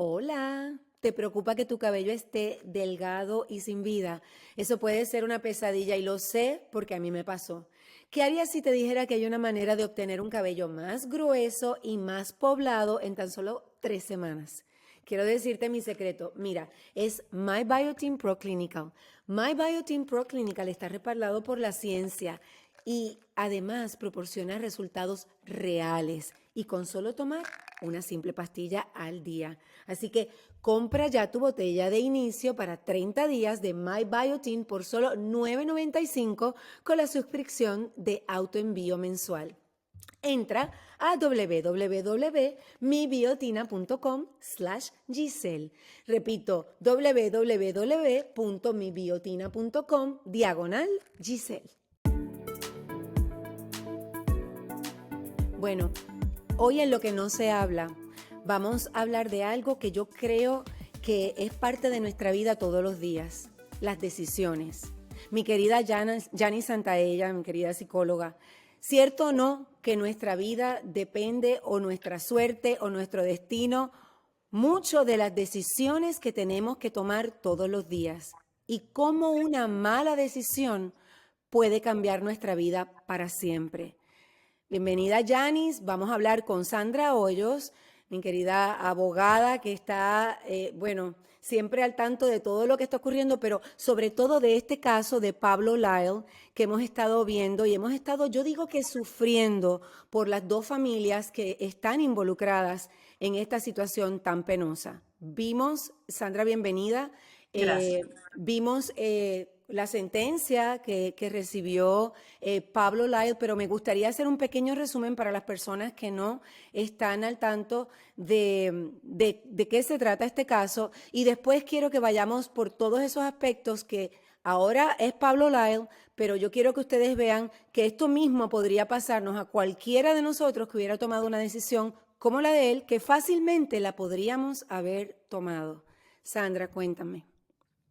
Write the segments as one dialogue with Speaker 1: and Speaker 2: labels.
Speaker 1: Hola, ¿te preocupa que tu cabello esté delgado y sin vida? Eso puede ser una pesadilla y lo sé porque a mí me pasó. ¿Qué harías si te dijera que hay una manera de obtener un cabello más grueso y más poblado en tan solo 3 semanas? Quiero decirte mi secreto. Mira, es My Biotin Pro Clinical. My Biotin Pro Clinical está respaldado por la ciencia y además proporciona resultados reales y con solo tomar una simple pastilla al día. Así que compra ya tu botella de inicio para 30 días de My Biotin por solo $9.95 con la suscripción de autoenvío mensual. Entra a www.mibiotina.com/Giselle. Repito, www.mibiotina.com/Giselle. Bueno, hoy en lo que no se habla, vamos a hablar de algo que yo creo que es parte de nuestra vida todos los días, las decisiones. Mi querida Yani Santaella, mi querida psicóloga, ¿cierto o no que nuestra vida depende o nuestra suerte o nuestro destino mucho de las decisiones que tenemos que tomar todos los días? Y cómo una mala decisión puede cambiar nuestra vida para siempre. Bienvenida, Yanis. Vamos a hablar con Sandra Hoyos, mi querida abogada que está, siempre al tanto de todo lo que está ocurriendo, pero sobre todo de este caso de Pablo Lyle que hemos estado viendo y hemos estado, yo digo que sufriendo por las dos familias que están involucradas en esta situación tan penosa. Vimos, Sandra, bienvenida.
Speaker 2: Gracias.
Speaker 1: Vimos la sentencia que recibió Pablo Lyle, pero me gustaría hacer un pequeño resumen para las personas que no están al tanto de qué se trata este caso y después quiero que vayamos por todos esos aspectos que ahora es Pablo Lyle, pero yo quiero que ustedes vean que esto mismo podría pasarnos a cualquiera de nosotros que hubiera tomado una decisión como la de él, que fácilmente la podríamos haber tomado. Sandra, cuéntame.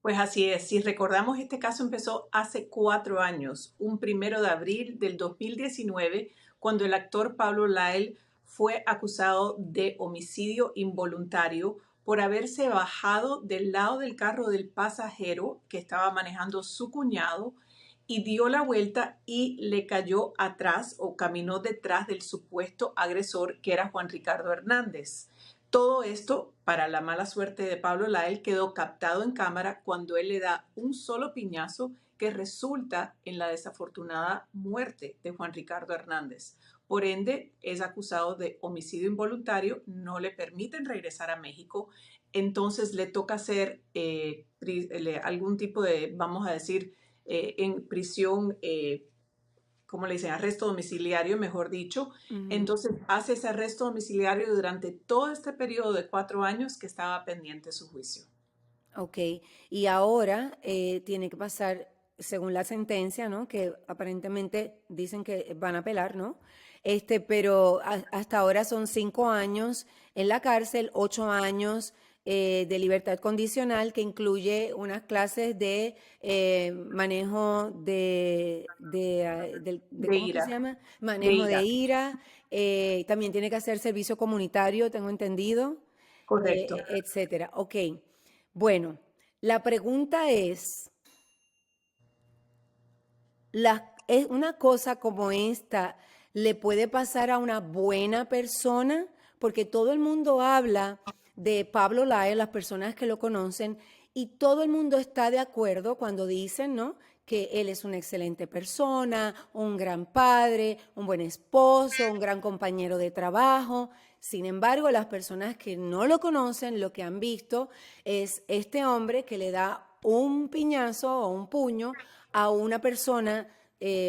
Speaker 2: Pues así es, si recordamos, este caso empezó hace 4 años, un 1 de abril del 2019, cuando el actor Pablo Lyle fue acusado de homicidio involuntario por haberse bajado del lado del carro del pasajero que estaba manejando su cuñado y dio la vuelta y le cayó atrás o caminó detrás del supuesto agresor que era Juan Ricardo Hernández. Todo esto, para la mala suerte de Pablo Lyle, quedó captado en cámara cuando él le da un solo piñazo que resulta en la desafortunada muerte de Juan Ricardo Hernández. Por ende, es acusado de homicidio involuntario, no le permiten regresar a México, entonces le toca hacer algún tipo de, vamos a decir, en prisión, ¿cómo le dicen? Arresto domiciliario, mejor dicho.
Speaker 1: Ujú.
Speaker 2: Entonces hace ese arresto domiciliario durante todo este periodo de 4 años que estaba pendiente su juicio.
Speaker 1: Ok, y ahora tiene que pasar, según la sentencia, ¿no? Que aparentemente dicen que van a apelar, ¿no? Pero hasta ahora son 5 años en la cárcel, 8 años de libertad condicional, que incluye unas clases de manejo
Speaker 2: De
Speaker 1: ¿cómo que se
Speaker 2: ira,
Speaker 1: llama?
Speaker 2: de
Speaker 1: Manejo de
Speaker 2: ira,
Speaker 1: ira. También tiene que hacer servicio comunitario, tengo entendido,
Speaker 2: correcto.
Speaker 1: etcétera. Ok. Bueno, la pregunta ¿es una cosa como esta le puede pasar a una buena persona? Porque todo el mundo habla de Pablo Lyle, las personas que lo conocen, y todo el mundo está de acuerdo cuando dicen, ¿no? Que él es una excelente persona, un gran padre, un buen esposo, un gran compañero de trabajo. Sin embargo, las personas que no lo conocen, lo que han visto es este hombre que le da un piñazo o un puño a una persona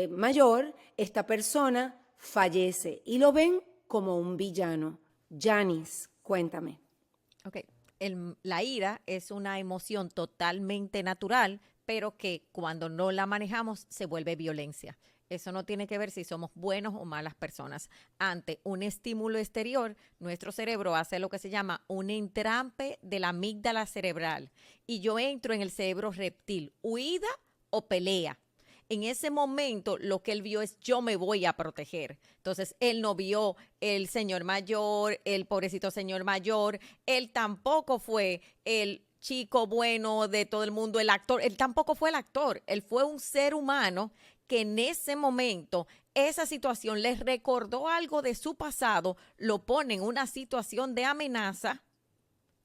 Speaker 1: mayor, esta persona fallece y lo ven como un villano. Janice, cuéntame.
Speaker 3: Ok, la ira es una emoción totalmente natural, pero que cuando no la manejamos se vuelve violencia. Eso no tiene que ver si somos buenos o malas personas. Ante un estímulo exterior, nuestro cerebro hace lo que se llama un entrampe de la amígdala cerebral y yo entro en el cerebro reptil, huida o pelea. En ese momento lo que él vio es yo me voy a proteger. Entonces él no vio el señor mayor, el pobrecito señor mayor, él tampoco fue el chico bueno de todo el mundo, el actor, él tampoco fue el actor, él fue un ser humano que en ese momento esa situación les recordó algo de su pasado, lo pone en una situación de amenaza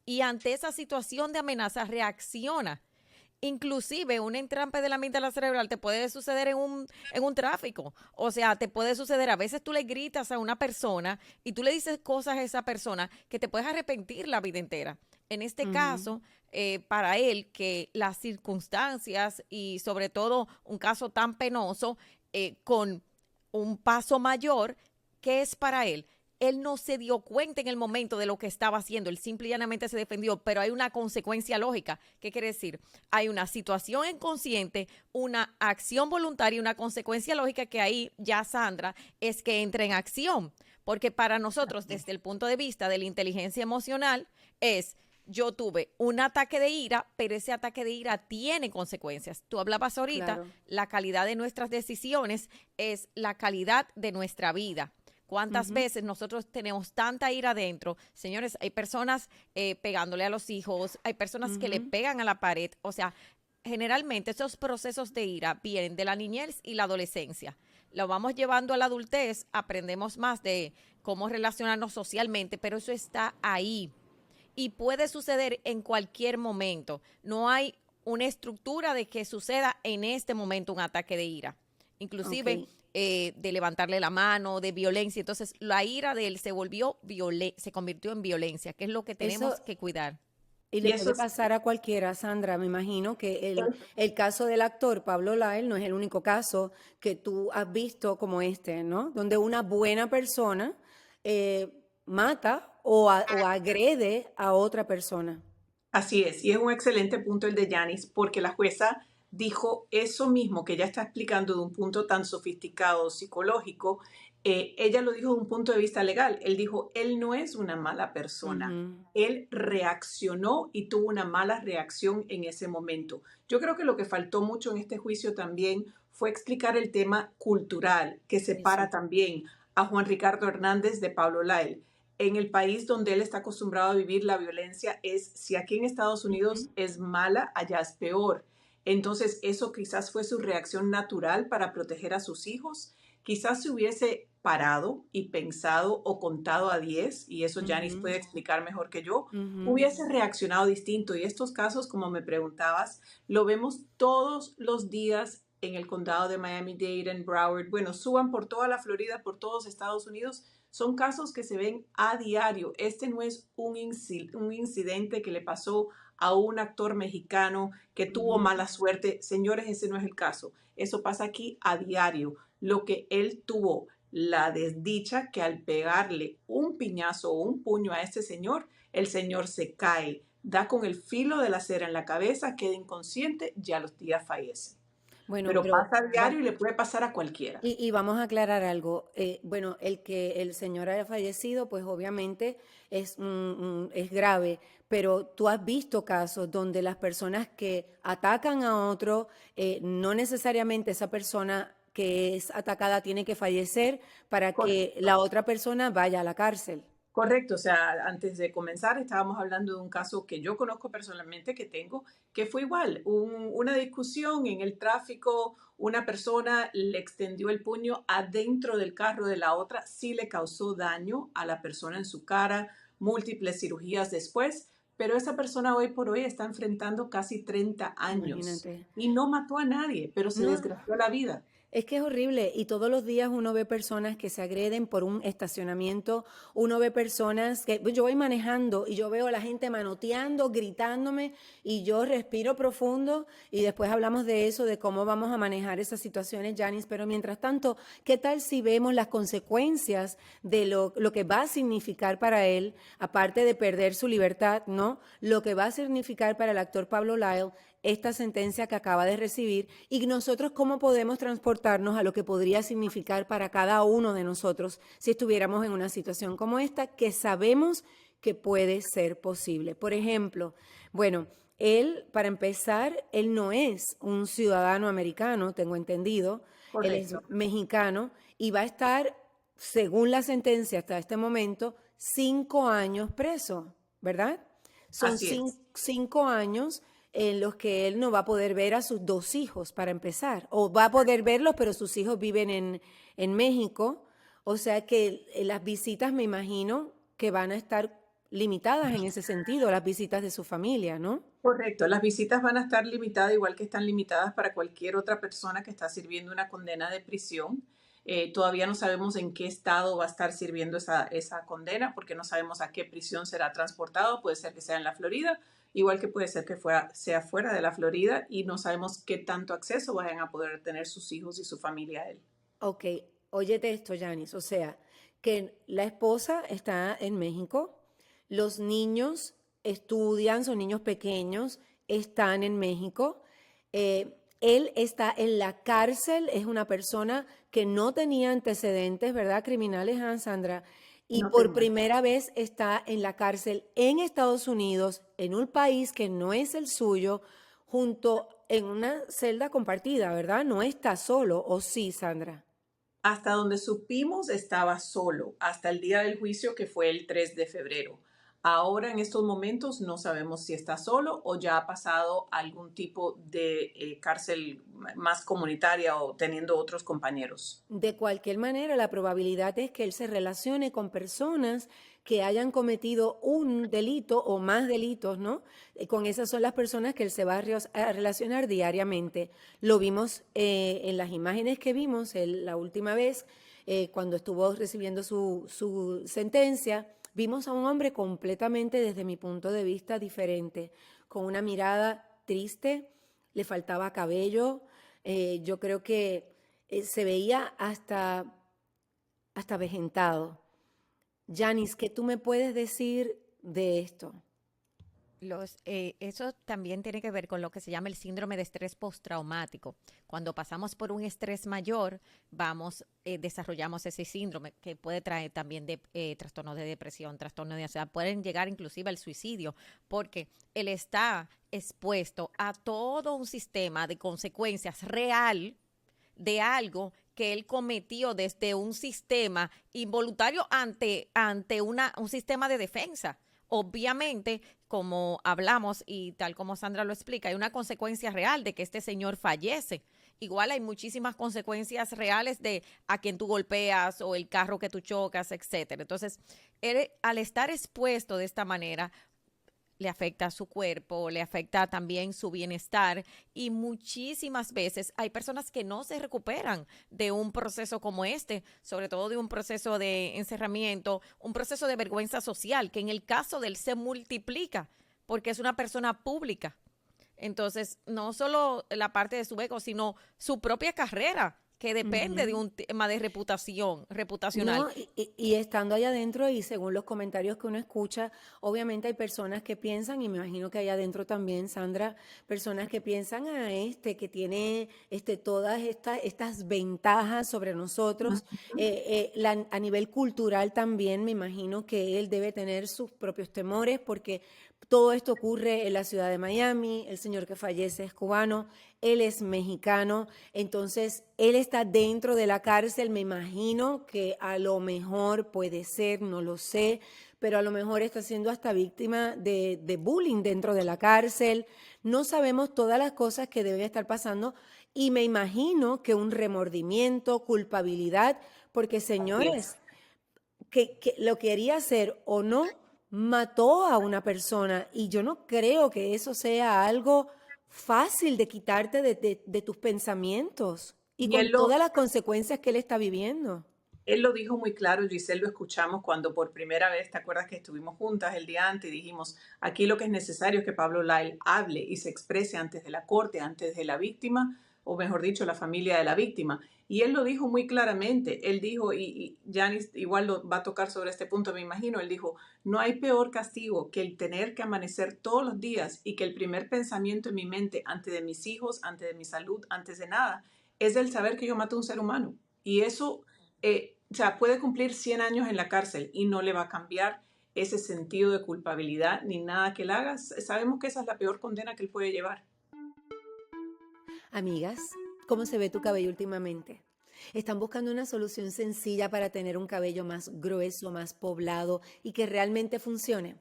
Speaker 3: y ante esa situación de amenaza reacciona. Inclusive un entrampe de la amígdala cerebral te puede suceder en un tráfico. O sea, te puede suceder, a veces tú le gritas a una persona y tú le dices cosas a esa persona que te puedes arrepentir la vida entera. En este caso, para él, que las circunstancias y sobre todo un caso tan penoso con un paso mayor, ¿qué es para él? Él no se dio cuenta en el momento de lo que estaba haciendo, él simple y llanamente se defendió, pero hay una consecuencia lógica. ¿Qué quiere decir? Hay una situación inconsciente, una acción voluntaria y una consecuencia lógica que ahí ya, Sandra, es que entra en acción. Porque para nosotros, desde el punto de vista de la inteligencia emocional, es yo tuve un ataque de ira, pero ese ataque de ira tiene consecuencias. Tú hablabas ahorita,
Speaker 1: Claro.
Speaker 3: la calidad de nuestras decisiones es la calidad de nuestra vida. ¿Cuántas veces nosotros tenemos tanta ira adentro? Señores, hay personas pegándole a los hijos, hay personas que le pegan a la pared. O sea, generalmente esos procesos de ira vienen de la niñez y la adolescencia. Lo vamos llevando a la adultez, aprendemos más de cómo relacionarnos socialmente, pero eso está ahí y puede suceder en cualquier momento. No hay una estructura de que suceda en este momento un ataque de ira. Inclusive
Speaker 1: Ok.
Speaker 3: de levantarle la mano, de violencia. Entonces, la ira de él se convirtió en violencia, que es lo que tenemos
Speaker 1: Eso,
Speaker 3: que cuidar.
Speaker 1: y
Speaker 2: Y
Speaker 1: le
Speaker 2: eso
Speaker 1: puede
Speaker 2: es,
Speaker 1: pasar a cualquiera, Sandra. Me imagino que el caso del actor Pablo Lyle no es el único caso que tú has visto como este, ¿no? Donde una buena persona mata o agrede a otra persona.
Speaker 2: así es, y es un excelente punto el de Yanis, porque la jueza dijo eso mismo que ella está explicando de un punto tan sofisticado psicológico. Ella lo dijo de un punto de vista legal. Él dijo, él no es una mala persona.
Speaker 1: Ujú.
Speaker 2: Él reaccionó y tuvo una mala reacción en ese momento. Yo creo que lo que faltó mucho en este juicio también fue explicar el tema cultural que separa
Speaker 1: Eso.
Speaker 2: también a Juan Ricardo Hernández de Pablo Lyle. En el país donde él está acostumbrado a vivir, la violencia es, si aquí en Estados Unidos
Speaker 1: Ujú.
Speaker 2: es mala, allá es peor. Entonces, eso quizás fue su reacción natural para proteger a sus hijos. Quizás se hubiese parado y pensado o contado a 10, y eso Janice
Speaker 1: Ujú.
Speaker 2: puede explicar mejor que yo,
Speaker 1: Ujú.
Speaker 2: hubiese reaccionado distinto. Y estos casos, como me preguntabas, lo vemos todos los días en el condado de Miami-Dade, en Broward. Bueno, suban por toda la Florida, por todos Estados Unidos. Son casos que se ven a diario. Este no es un incidente que le pasó a un actor mexicano que tuvo
Speaker 1: Ujú.
Speaker 2: mala suerte. Señores, ese no es el caso. Eso pasa aquí a diario. Lo que él tuvo, la desdicha que al pegarle un piñazo o un puño a este señor, el señor se cae, da con el filo de la cera en la cabeza, queda inconsciente y a los días fallece.
Speaker 1: Bueno,
Speaker 2: Pero
Speaker 1: pero
Speaker 2: pasa a diario y le puede pasar a cualquiera.
Speaker 1: y vamos a aclarar algo. Bueno, el que el señor haya fallecido, pues obviamente es grave, pero tú has visto casos donde las personas que atacan a otro, no necesariamente esa persona que es atacada tiene que fallecer para que
Speaker 2: Correcto.
Speaker 1: la otra persona vaya a la cárcel.
Speaker 2: Correcto, o sea, antes de comenzar estábamos hablando de un caso que yo conozco personalmente, que tengo, que fue igual, una discusión en el tráfico, una persona le extendió el puño adentro del carro de la otra, sí le causó daño a la persona en su cara, múltiples cirugías después, pero esa persona hoy por hoy está enfrentando casi 30 años
Speaker 1: Imagínate.
Speaker 2: y no mató a nadie, pero se
Speaker 1: No.
Speaker 2: desgració la vida.
Speaker 1: Es que es horrible y todos los días uno ve personas que se agreden por un estacionamiento, uno ve personas que yo voy manejando y yo veo a la gente manoteando, gritándome y yo respiro profundo y después hablamos de eso, de cómo vamos a manejar esas situaciones, Janice, pero mientras tanto, ¿qué tal si vemos las consecuencias de lo que va a significar para él, aparte de perder su libertad, ¿no? Lo que va a significar para el actor Pablo Lyle esta sentencia que acaba de recibir y nosotros cómo podemos transportarnos a lo que podría significar para cada uno de nosotros si estuviéramos en una situación como esta, que sabemos que puede ser posible. Por ejemplo, bueno, él, para empezar, él no es un ciudadano americano, tengo entendido, él es
Speaker 2: Correcto.
Speaker 1: mexicano y va a estar, según la sentencia hasta este momento, 5 años preso, ¿verdad? Son
Speaker 2: Así es.
Speaker 1: 5 años en los que él no va a poder ver a sus 2 hijos para empezar, o va a poder verlos, pero sus hijos viven en México, o sea que las visitas me imagino que van a estar limitadas en ese sentido, las visitas de su familia, ¿no?
Speaker 2: Correcto, las visitas van a estar limitadas, igual que están limitadas para cualquier otra persona que está sirviendo una condena de prisión. Todavía no sabemos en qué estado va a estar sirviendo esa condena, porque no sabemos a qué prisión será transportado. Puede ser que sea en la Florida, igual que puede ser que sea fuera de la Florida, y no sabemos qué tanto acceso vayan a poder tener sus hijos y su familia a él.
Speaker 1: Ok, óyete esto, Yanis, o sea, que la esposa está en México, los niños estudian, son niños pequeños, están en México, él está en la cárcel, es una persona que no tenía antecedentes, ¿verdad? Criminales, Sandra, y
Speaker 2: No
Speaker 1: por
Speaker 2: tenía.
Speaker 1: primera vez está en la cárcel en Estados Unidos, en un país que no es el suyo, junto en una celda compartida, ¿verdad? No está solo, ¿o sí, Sandra?
Speaker 2: Hasta donde supimos estaba solo, hasta el día del juicio que fue el 3 de febrero. Ahora en estos momentos no sabemos si está solo o ya ha pasado a algún tipo de cárcel más comunitaria o teniendo otros compañeros.
Speaker 1: De cualquier manera, la probabilidad es que él se relacione con personas que hayan cometido un delito o más delitos, ¿no? Con esas son las personas que él se va a relacionar diariamente. Lo vimos en las imágenes que vimos la última vez, cuando estuvo recibiendo su sentencia. Vimos a un hombre completamente, desde mi punto de vista, diferente, con una mirada triste, le faltaba cabello. Yo creo que se veía hasta avejentado. Yanis, ¿qué tú me puedes decir de esto?
Speaker 3: Eso también tiene que ver con lo que se llama el síndrome de estrés postraumático. Cuando pasamos por un estrés mayor, desarrollamos ese síndrome que puede traer también trastornos de depresión, trastornos de ansiedad, pueden llegar inclusive al suicidio, porque él está expuesto a todo un sistema de consecuencias real de algo que él cometió desde un sistema involuntario ante un sistema de defensa. Obviamente, como hablamos y tal como Sandra lo explica, hay una consecuencia real de que este señor fallece. Igual hay muchísimas consecuencias reales de a quien tú golpeas o el carro que tú chocas, etcétera. Entonces, él, al estar expuesto de esta manera, le afecta a su cuerpo, le afecta también su bienestar y muchísimas veces hay personas que no se recuperan de un proceso como este, sobre todo de un proceso de encerramiento, un proceso de vergüenza social, que en el caso de él se multiplica porque es una persona pública. Entonces, no solo la parte de su ego, sino su propia carrera, que depende de
Speaker 1: Ujú.
Speaker 3: un tema de reputacional.
Speaker 1: No, y estando allá adentro y según los comentarios que uno escucha, obviamente hay personas que piensan, y me imagino que allá adentro también, Sandra, personas que piensan que tiene todas estas ventajas sobre nosotros. A nivel cultural también me imagino que él debe tener sus propios temores porque todo esto ocurre en la ciudad de Miami, el señor que fallece es cubano, él es mexicano, entonces él está dentro de la cárcel, me imagino que a lo mejor puede ser, no lo sé, pero a lo mejor está siendo hasta víctima de bullying dentro de la cárcel. No sabemos todas las cosas que deben estar pasando y me imagino que un remordimiento, culpabilidad, porque
Speaker 2: Así es.
Speaker 1: señores, que lo quería hacer o no, mató a una persona y yo no creo que eso sea algo fácil de quitarte de tus pensamientos y
Speaker 2: Y
Speaker 1: con
Speaker 2: él lo,
Speaker 1: todas las consecuencias que él está viviendo.
Speaker 2: Él lo dijo muy claro, Giselle, lo escuchamos cuando por primera vez, ¿te acuerdas que estuvimos juntas el día antes y dijimos, aquí lo que es necesario es que Pablo Lyle hable y se exprese antes de la corte, antes de la víctima, o mejor dicho, la familia de la víctima? Y él lo dijo muy claramente, él dijo, y Janis igual lo va a tocar sobre este punto, me imagino, él dijo, no hay peor castigo que el tener que amanecer todos los días y que el primer pensamiento en mi mente, antes de mis hijos, antes de mi salud, antes de nada, es el saber que yo mato a un ser humano. Y eso o sea, puede cumplir 100 años en la cárcel y no le va a cambiar ese sentido de culpabilidad ni nada que él haga. Sabemos que esa es la peor condena que él puede llevar.
Speaker 1: Amigas, ¿cómo se ve tu cabello últimamente? ¿Están buscando una solución sencilla para tener un cabello más grueso, más poblado y que realmente funcione?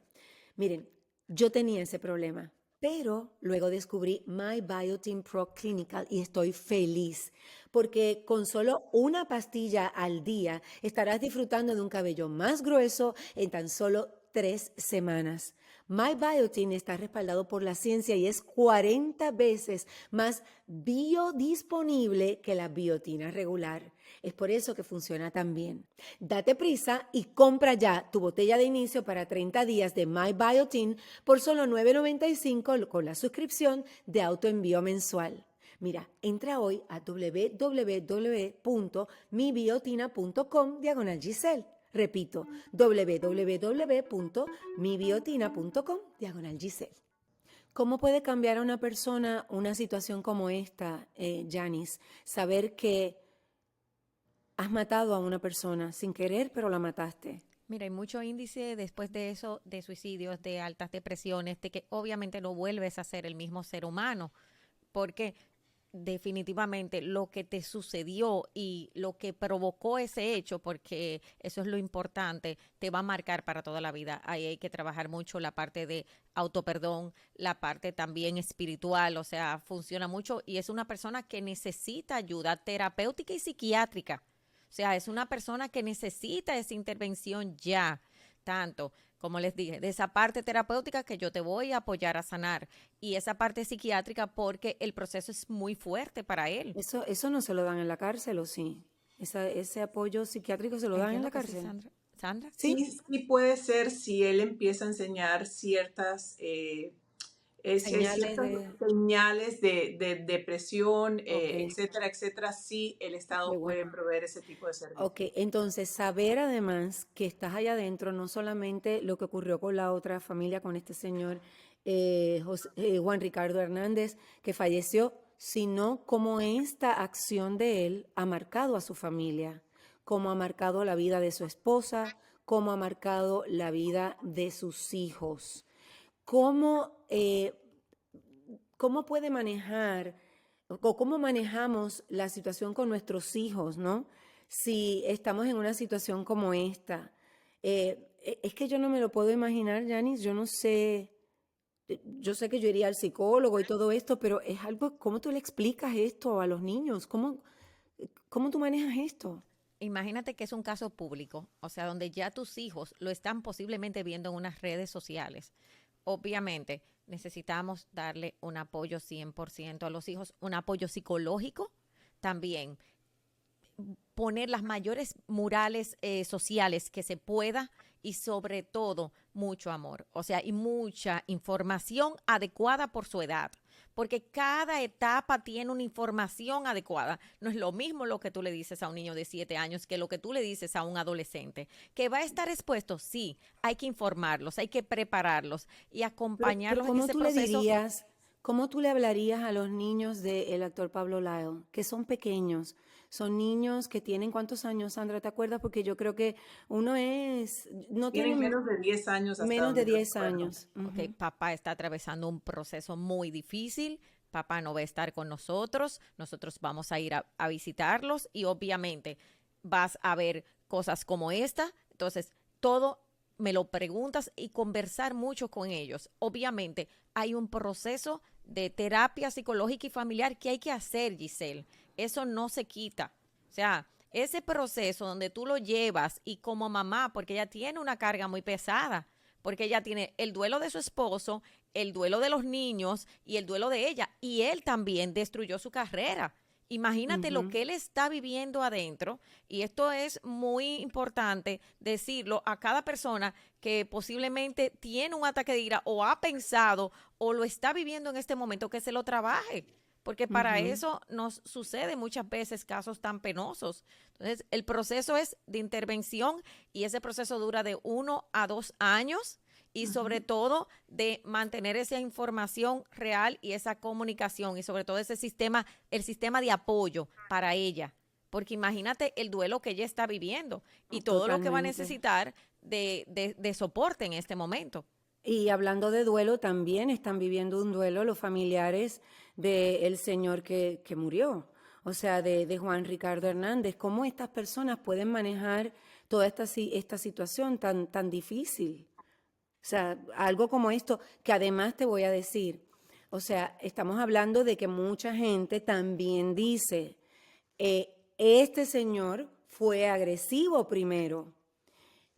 Speaker 1: Miren, yo tenía ese problema, pero luego descubrí My Biotin Pro Clinical y estoy feliz porque con solo una pastilla al día estarás disfrutando de un cabello más grueso en tan solo 3 semanas. My Biotin está respaldado por la ciencia y es 40 veces más biodisponible que la biotina regular. Es por eso que funciona tan bien. Date prisa y compra ya tu botella de inicio para 30 días de My Biotin por solo $9.95 con la suscripción de autoenvío mensual. Mira, entra hoy a www.mibiotina.com/Giselle. Repito, www.mibiotina.com/Giselle. ¿Cómo puede cambiar a una persona una situación como esta, Janice? Saber que has matado a una persona sin querer, pero la mataste.
Speaker 3: Mira, hay mucho índice después de eso, de suicidios, de altas depresiones, de que obviamente no vuelves a ser el mismo ser humano, porque definitivamente lo que te sucedió y lo que provocó ese hecho, porque eso es lo importante, te va a marcar para toda la vida. Ahí hay que trabajar mucho la parte de autoperdón, la parte también espiritual, o sea, funciona mucho y es una persona que necesita ayuda terapéutica y psiquiátrica. O sea, es una persona que necesita esa intervención ya, tanto, como les dije, de esa parte terapéutica que yo te voy a apoyar a sanar y esa parte psiquiátrica porque el proceso es muy fuerte para él.
Speaker 1: Eso no se lo dan en la cárcel, ¿o sí? Ese apoyo psiquiátrico se lo dan en
Speaker 3: Entiendo
Speaker 1: la
Speaker 3: que sí,
Speaker 1: cárcel.
Speaker 3: Sandra. ¿Sandra?
Speaker 1: ¿Sí?
Speaker 2: Sí puede ser si él empieza a enseñar ciertas
Speaker 1: Señales
Speaker 2: ciertas
Speaker 1: de...
Speaker 2: señales de depresión,
Speaker 1: Ok,
Speaker 2: etcétera, etcétera, sí el
Speaker 1: qué
Speaker 2: Estado puede
Speaker 1: bueno.
Speaker 2: proveer ese tipo de
Speaker 1: Ok,
Speaker 2: servicio.
Speaker 1: entonces saber además que estás allá adentro, no solamente lo que ocurrió con la otra familia, con este señor Juan Ricardo Hernández, que falleció, sino cómo esta acción de él ha marcado a su familia, cómo ha marcado la vida de su esposa, cómo ha marcado la vida de sus hijos, cómo, cómo puede manejar o cómo manejamos la situación con nuestros hijos, ¿no? Si estamos en una situación como esta. Es que yo no me lo puedo imaginar, Janice, yo no sé, yo sé que yo iría al psicólogo y todo esto, pero es algo, ¿cómo tú le explicas esto a los niños? ¿Cómo tú manejas esto?
Speaker 3: Imagínate que es un caso público, o sea, donde ya tus hijos lo están posiblemente viendo en unas redes sociales. Obviamente, necesitamos darle un apoyo 100% a los hijos, un apoyo psicológico también, poner las mayores murales sociales que se pueda y sobre todo mucho amor, o sea, y mucha información adecuada por su edad, porque cada etapa tiene una información adecuada. No es lo mismo lo que tú le dices a un niño de 7 años que lo que tú le dices a un adolescente, que va a estar expuesto, sí, hay que informarlos, hay que prepararlos y
Speaker 1: Pero
Speaker 3: acompañarlos en
Speaker 1: ¿cómo
Speaker 3: ese
Speaker 1: tú le
Speaker 3: proceso.
Speaker 1: dirías, cómo tú le hablarías a los niños del actor Pablo Lyle, que son pequeños? Son niños que tienen ¿cuántos años, Sandra? ¿Te acuerdas? Porque yo creo que uno no
Speaker 2: Tienen
Speaker 1: tiene
Speaker 2: menos de 10 años hasta
Speaker 1: menos de
Speaker 2: donde yo
Speaker 1: 10
Speaker 2: recuerdo.
Speaker 1: años.
Speaker 3: Ok,
Speaker 1: Ujú.
Speaker 3: papá está atravesando un proceso muy difícil, papá no va a estar con nosotros vamos a ir a visitarlos y obviamente vas a ver cosas como esta, entonces todo me lo preguntas y conversar mucho con ellos. Obviamente hay un proceso de terapia psicológica y familiar que hay que hacer, Giselle, eso no se quita, o sea, ese proceso donde tú lo llevas y como mamá, porque ella tiene una carga muy pesada, porque ella tiene el duelo de su esposo, el duelo de los niños y el duelo de ella. Y él también destruyó su carrera. Imagínate lo
Speaker 1: Ujú.
Speaker 3: que él está viviendo adentro. Y esto es muy importante decirlo a cada persona que posiblemente tiene un ataque de ira o ha pensado o lo está viviendo en este momento, que se lo trabaje. Porque para
Speaker 1: Ujú.
Speaker 3: eso nos sucede muchas veces casos tan penosos. Entonces, el proceso es de intervención y ese proceso dura de 1 a 2 años y sobre
Speaker 1: Ujú.
Speaker 3: todo de mantener esa información real y esa comunicación y sobre todo ese sistema, el sistema de apoyo para ella. Porque imagínate el duelo que ella está viviendo y todo lo que va a
Speaker 1: Totalmente.
Speaker 3: necesitar de soporte en este momento.
Speaker 1: Y hablando de duelo, también están viviendo un duelo los familiares del señor que murió, o sea, de Juan Ricardo Hernández. ¿Cómo estas personas pueden manejar toda esta situación tan difícil? O sea, algo como esto, que además te voy a decir, o sea, estamos hablando de que mucha gente también dice, este señor fue agresivo primero.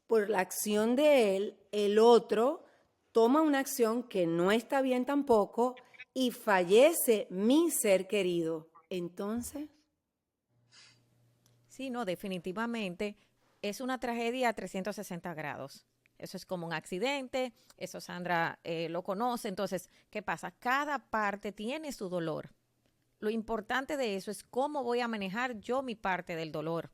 Speaker 1: Por la acción de él, el otro toma una acción que no está bien tampoco y fallece mi ser querido. Entonces,
Speaker 3: Sí, no, definitivamente es una tragedia a 360 grados. Eso es como un accidente, eso Sandra lo conoce. Entonces, ¿qué pasa? Cada parte tiene su dolor. Lo importante de eso es cómo voy a manejar yo mi parte del dolor.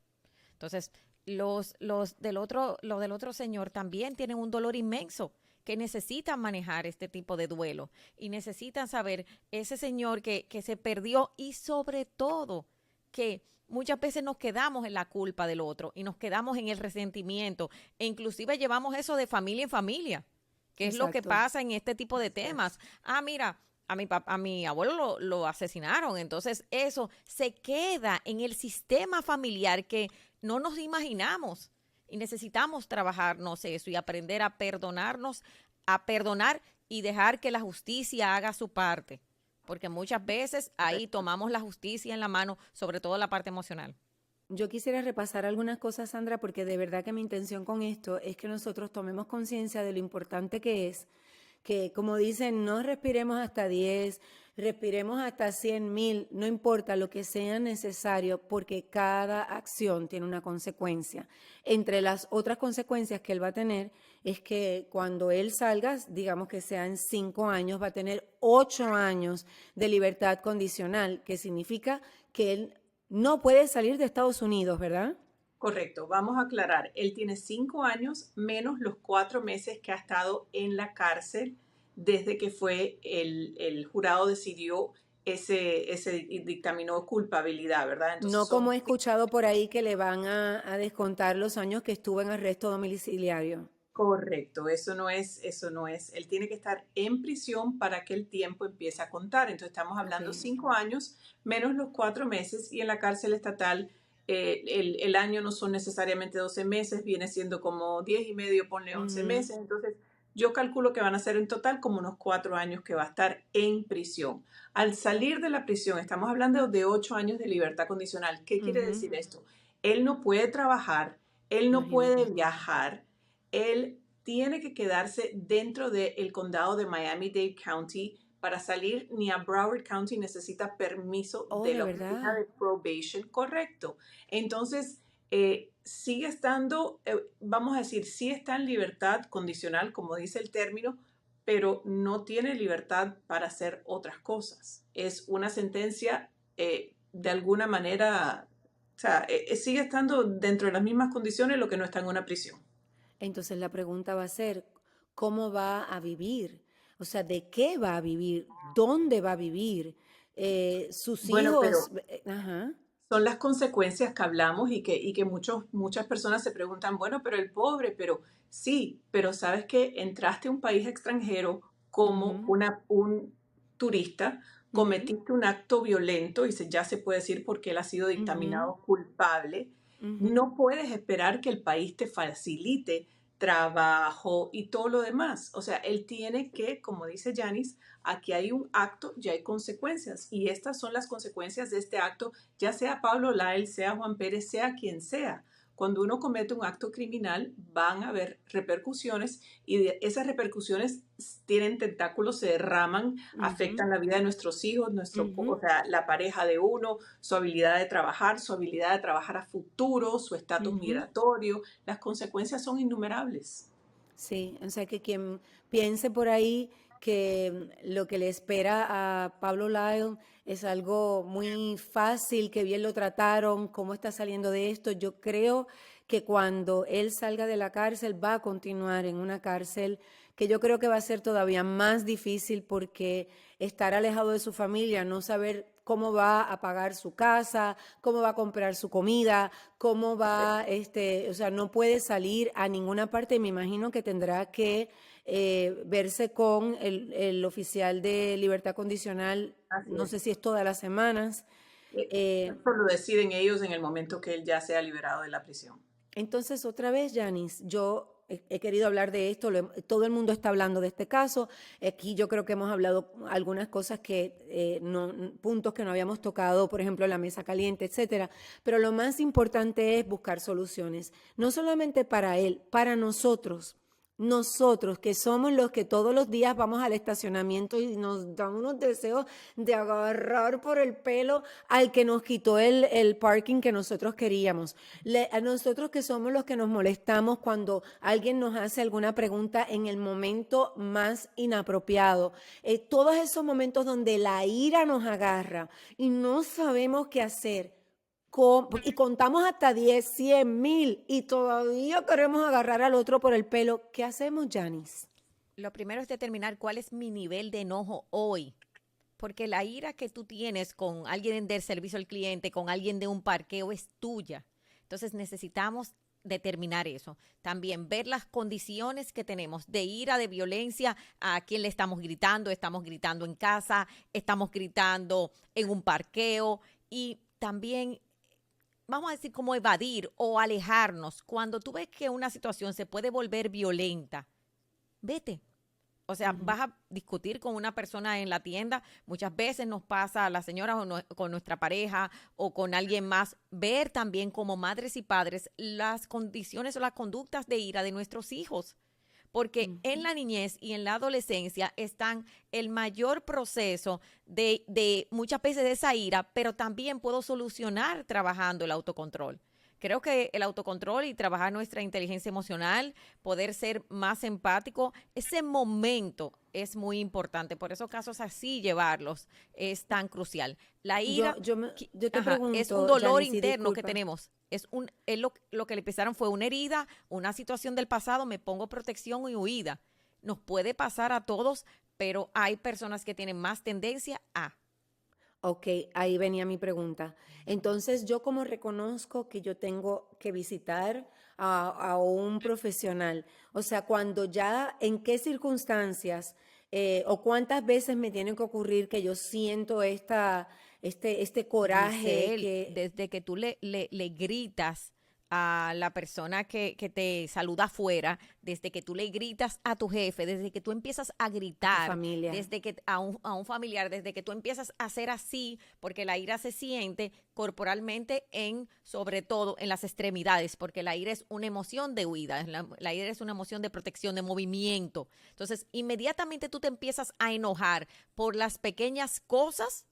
Speaker 3: Entonces, los del otro señor también tienen un dolor inmenso que necesitan manejar este tipo de duelo y necesitan saber ese señor que se perdió y sobre todo que muchas veces nos quedamos en la culpa del otro y nos quedamos en el resentimiento e inclusive llevamos eso de familia en familia, que es lo que
Speaker 1: exacto.
Speaker 3: pasa en este tipo de temas. Ah, mira, a mi abuelo lo asesinaron, entonces eso se queda en el sistema familiar que no nos imaginamos y necesitamos trabajarnos eso y aprender a perdonarnos, a perdonar y dejar que la justicia haga su parte, porque muchas veces ahí
Speaker 2: Correcto.
Speaker 3: tomamos la justicia en la mano, sobre todo la parte emocional.
Speaker 1: Yo quisiera repasar algunas cosas, Sandra, porque de verdad que mi intención con esto es que nosotros tomemos conciencia de lo importante que es que, como dicen, no respiremos hasta 10, respiremos hasta 100,000, no importa lo que sea necesario, porque cada acción tiene una consecuencia. Entre las otras consecuencias que él va a tener es que cuando él salga, digamos que sean 5 años, va a tener 8 años de libertad condicional, que significa que él no puede salir de Estados Unidos, ¿verdad?
Speaker 2: Correcto, vamos a aclarar. Él tiene 5 años menos los 4 meses que ha estado en la cárcel desde que fue el jurado decidió ese dictaminó culpabilidad, ¿verdad? Entonces
Speaker 1: No como
Speaker 2: son
Speaker 1: he escuchado por ahí que le van a descontar los años que estuvo en arresto domiciliario.
Speaker 2: correcto, eso no es. Él tiene que estar en prisión para que el tiempo empiece a contar. Entonces estamos
Speaker 1: Ok.
Speaker 2: hablando 5 años menos los 4 meses y en la cárcel estatal el año no son necesariamente 12 meses, viene siendo como 10 y medio, ponle 11
Speaker 1: Ujú,
Speaker 2: meses. Entonces yo calculo que van a ser en total como unos 4 años que va a estar en prisión. Al salir de la prisión, estamos hablando de 8 años de libertad condicional. ¿Qué quiere
Speaker 1: ujú.
Speaker 2: decir esto? Él no puede trabajar, él no puede
Speaker 1: Imagínate.
Speaker 2: viajar, él tiene que quedarse dentro del condado de Miami-Dade County. Para salir ni a Broward County necesita permiso
Speaker 1: Oh,
Speaker 2: de
Speaker 1: de
Speaker 2: la oficina
Speaker 1: verdad.
Speaker 2: de probation, correcto. Entonces, sigue estando, vamos a decir, sí está en libertad condicional, como dice el término, pero no tiene libertad para hacer otras cosas. Es una sentencia de alguna manera, o sea, sigue estando dentro de las mismas condiciones, lo que no está en una prisión.
Speaker 1: Entonces la pregunta va a ser, ¿cómo va a vivir? O sea, ¿de qué va a vivir? ¿Dónde va a vivir? Sus
Speaker 2: Bueno,
Speaker 1: hijos,
Speaker 2: pero
Speaker 1: ajá.
Speaker 2: son las consecuencias que hablamos y que muchas personas se preguntan, bueno, pero el pobre, pero sí, pero sabes que entraste a un país extranjero como
Speaker 1: Ujú,
Speaker 2: un turista,
Speaker 1: ujú,
Speaker 2: cometiste un acto violento y ya se puede decir porque él ha sido
Speaker 1: ujú,
Speaker 2: dictaminado culpable,
Speaker 1: ujú.
Speaker 2: no puedes esperar que el país te facilite trabajo y todo lo demás. O sea, él tiene que, como dice Janice, aquí hay un acto y hay consecuencias y estas son las consecuencias de este acto, ya sea Pablo Lyle, sea Juan Pérez, sea quien sea. Cuando uno comete un acto criminal, van a haber repercusiones y esas repercusiones tienen tentáculos, se derraman,
Speaker 1: Ujú,
Speaker 2: afectan la vida de nuestros hijos,
Speaker 1: ujú,
Speaker 2: o sea, la pareja de uno, su habilidad de trabajar a futuro, su estatus
Speaker 1: ujú.
Speaker 2: migratorio. Las consecuencias son innumerables.
Speaker 1: Sí, o sea que quien piense por ahí que lo que le espera a Pablo Lyle es algo muy fácil, que bien lo trataron, cómo está saliendo de esto, yo creo que cuando él salga de la cárcel va a continuar en una cárcel que yo creo que va a ser todavía más difícil porque estar alejado de su familia, no saber cómo va a pagar su casa, cómo va a comprar su comida, cómo va, o sea, no puede salir a ninguna parte. Me imagino que tendrá que verse con el oficial de libertad condicional,
Speaker 2: Así
Speaker 1: no
Speaker 2: es.
Speaker 1: sé si es todas las semanas. Eh,
Speaker 2: Eso lo deciden ellos en el momento que él ya sea liberado de la prisión.
Speaker 1: Entonces, otra vez, Janice, yo he querido hablar de esto, todo el mundo está hablando de este caso. Aquí yo creo que hemos hablado algunas cosas que puntos que no habíamos tocado, por ejemplo, la mesa caliente, etcétera. Pero lo más importante es buscar soluciones, no solamente para él, para nosotros. Nosotros, que somos los que todos los días vamos al estacionamiento y nos dan unos deseos de agarrar por el pelo al que nos quitó el parking que nosotros queríamos. A nosotros que somos los que nos molestamos cuando alguien nos hace alguna pregunta en el momento más inapropiado. Todos esos momentos donde la ira nos agarra y no sabemos qué hacer. Y contamos hasta 10, 100, 1000 y todavía queremos agarrar al otro por el pelo. ¿Qué hacemos, Janice?
Speaker 3: Lo primero es determinar cuál es mi nivel de enojo hoy. Porque la ira que tú tienes con alguien del servicio al cliente, con alguien de un parqueo, es tuya. Entonces necesitamos determinar eso. También ver las condiciones que tenemos de ira, de violencia, a quién le estamos gritando en casa, estamos gritando en un parqueo y también vamos a decir cómo evadir o alejarnos. Cuando tú ves que una situación se puede volver violenta, vete. O sea, vas a discutir con una persona en la tienda. Muchas veces nos pasa a las señoras con nuestra pareja o con alguien más. Ver también como madres y padres las condiciones o las conductas de ira de nuestros hijos. Porque en la niñez y en la adolescencia están el mayor proceso de muchas veces de esa ira, pero también puedo solucionar trabajando el autocontrol. Creo que el autocontrol y trabajar nuestra inteligencia emocional, poder ser más empático, ese momento es muy importante. Por esos casos así llevarlos es tan crucial. La ira
Speaker 1: Yo te
Speaker 3: es un
Speaker 1: pregunto,
Speaker 3: dolor
Speaker 1: Janice, y
Speaker 3: interno que
Speaker 1: disculpa.
Speaker 3: tenemos. Lo que le empezaron fue una herida, una situación del pasado, me pongo protección y huida. Nos puede pasar a todos, pero hay personas que tienen más tendencia a.
Speaker 1: Ok, ahí venía mi pregunta. Entonces, yo como reconozco que yo tengo que visitar a un profesional, o sea, cuando ya, en qué circunstancias o cuántas veces me tiene que ocurrir que yo siento este coraje
Speaker 3: Giselle,
Speaker 1: que
Speaker 3: desde que tú le gritas a la persona que te saluda afuera, desde que tú le gritas a tu jefe, desde que tú empiezas a
Speaker 1: a tu
Speaker 3: gritar,
Speaker 1: familia.
Speaker 3: desde que a un familiar, desde que tú empiezas a hacer así, porque la ira se siente corporalmente sobre todo en las extremidades, porque la ira es una emoción de huida, la ira es una emoción de protección, de movimiento. Entonces, inmediatamente tú te empiezas a enojar por las pequeñas cosas,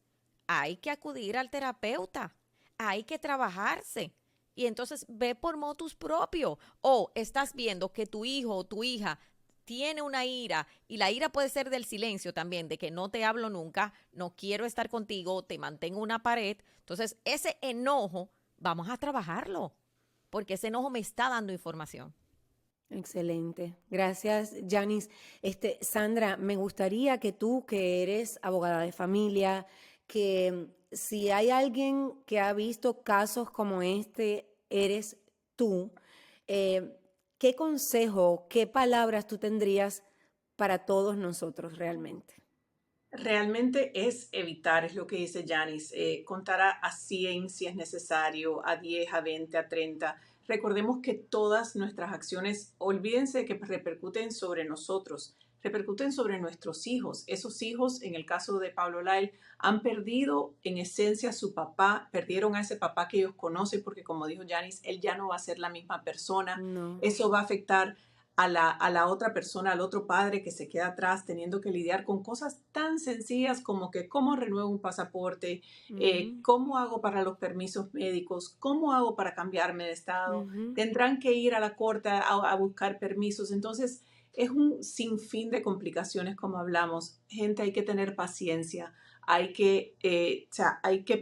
Speaker 3: hay que acudir al terapeuta, hay que trabajarse. Y entonces ve por motus propio. O estás viendo que tu hijo o tu hija tiene una ira, y la ira puede ser del silencio también, de que no te hablo nunca, no quiero estar contigo, te mantengo en una pared. Entonces ese enojo, vamos a trabajarlo, porque ese enojo me está dando información.
Speaker 1: Excelente. Gracias, Janice. Sandra, me gustaría que tú, que eres abogada de familia, que si hay alguien que ha visto casos como este, eres tú. Eh, ¿Qué consejo, qué palabras tú tendrías para todos nosotros realmente?
Speaker 2: Realmente es evitar, es lo que dice Janice, contar a 100 si es necesario, a 10, a 20, a 30. Recordemos que todas nuestras acciones, olvídense que repercuten sobre nosotros, repercuten sobre nuestros hijos. Esos hijos, en el caso de Pablo Lyle, han perdido en esencia a su papá, perdieron a ese papá que ellos conocen porque, como dijo Janice, él ya no va a ser la misma persona.
Speaker 1: No.
Speaker 2: Eso va a afectar a la otra persona, al otro padre que se queda atrás teniendo que lidiar con cosas tan sencillas como que cómo renuevo un pasaporte,
Speaker 1: Ujú,
Speaker 2: cómo hago para los permisos médicos, cómo hago para cambiarme de estado.
Speaker 1: ujú.
Speaker 2: Tendrán que ir a la corte a buscar permisos. Entonces, Es un sinfín de complicaciones, como hablamos. Gente, hay que tener paciencia, hay que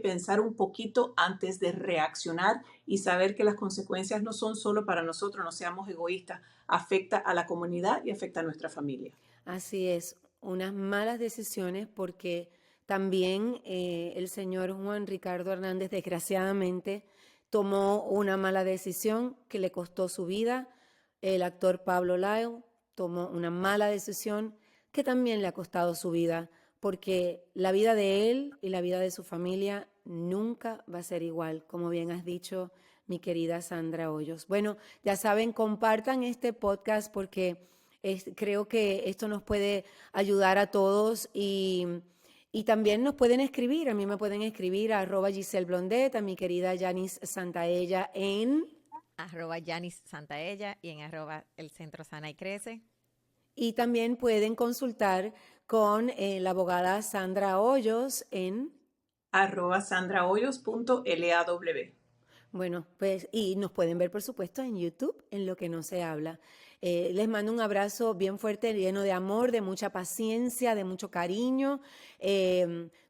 Speaker 2: pensar un poquito antes de reaccionar y saber que las consecuencias no son solo para nosotros, no seamos egoístas, afecta a la comunidad y afecta a nuestra familia.
Speaker 1: Así es, unas malas decisiones porque también el señor Juan Ricardo Hernández, desgraciadamente, tomó una mala decisión que le costó su vida. El actor Pablo Lyle tomó una mala decisión que también le ha costado su vida, porque la vida de él y la vida de su familia nunca va a ser igual, como bien has dicho, mi querida Sandra Hoyos. Bueno, ya saben, compartan este podcast porque creo que esto nos puede ayudar a todos y también nos pueden escribir. A mí me pueden escribir a @Giselle Blondet, a mi querida Yanis Santaella en
Speaker 3: @Yanis Santaella y en @el Centro Sana y Crece.
Speaker 1: Y también pueden consultar con la abogada Sandra Hoyos en
Speaker 2: @sandrahoyos.law.
Speaker 1: Bueno, pues, y nos pueden ver, por supuesto, en YouTube, en Lo que no se habla. Les mando un abrazo bien fuerte, lleno de amor, de mucha paciencia, de mucho cariño,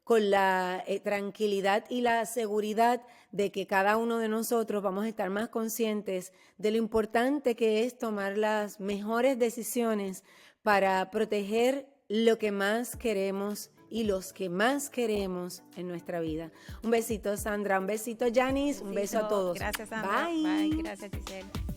Speaker 1: con la tranquilidad y la seguridad de que cada uno de nosotros vamos a estar más conscientes de lo importante que es tomar las mejores decisiones para proteger lo que más queremos y los que más queremos en nuestra vida. Un besito, Sandra. Un besito, Yanis. Un beso a todos.
Speaker 3: Gracias, Sandra.
Speaker 1: Bye.
Speaker 3: Bye. Gracias, Giselle.